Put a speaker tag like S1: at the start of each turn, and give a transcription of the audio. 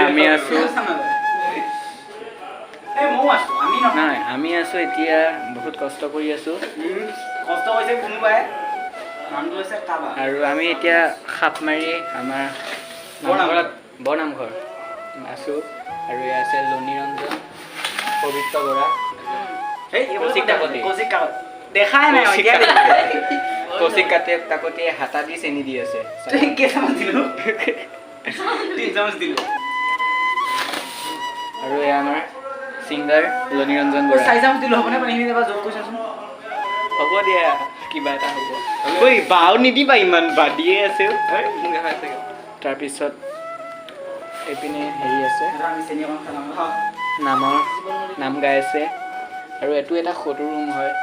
S1: আমি আছো নাই আমি আছো এতিয়া বহুত কষ্ট কৰি আছো
S2: কষ্ট হৈছে কোনোবাই নামটো হৈছে কাবা
S1: আৰু আমি এতিয়া খাপ মাৰি আমাৰ নামঘৰত বৰনামঘৰ আছো আৰু এয়া আছে লনিৰঞ্জন পবিত্ৰ বৰা
S2: দেখাই নাই
S1: কৌশিক কাকতি হাতা দি চেনি দি আছে আৰু এয়া আমাৰ ছিংগাৰ লনিৰঞ্জন বৰা হ'ব দিয়া কিবা এটা হ'ব ঐ বাও নিদিবা ইমান বাদিয়ে আছে তাৰপিছত এইপিনে হেৰি আছে নাম গাই আছে আৰু এইটো এটা সৰু ৰুম হয়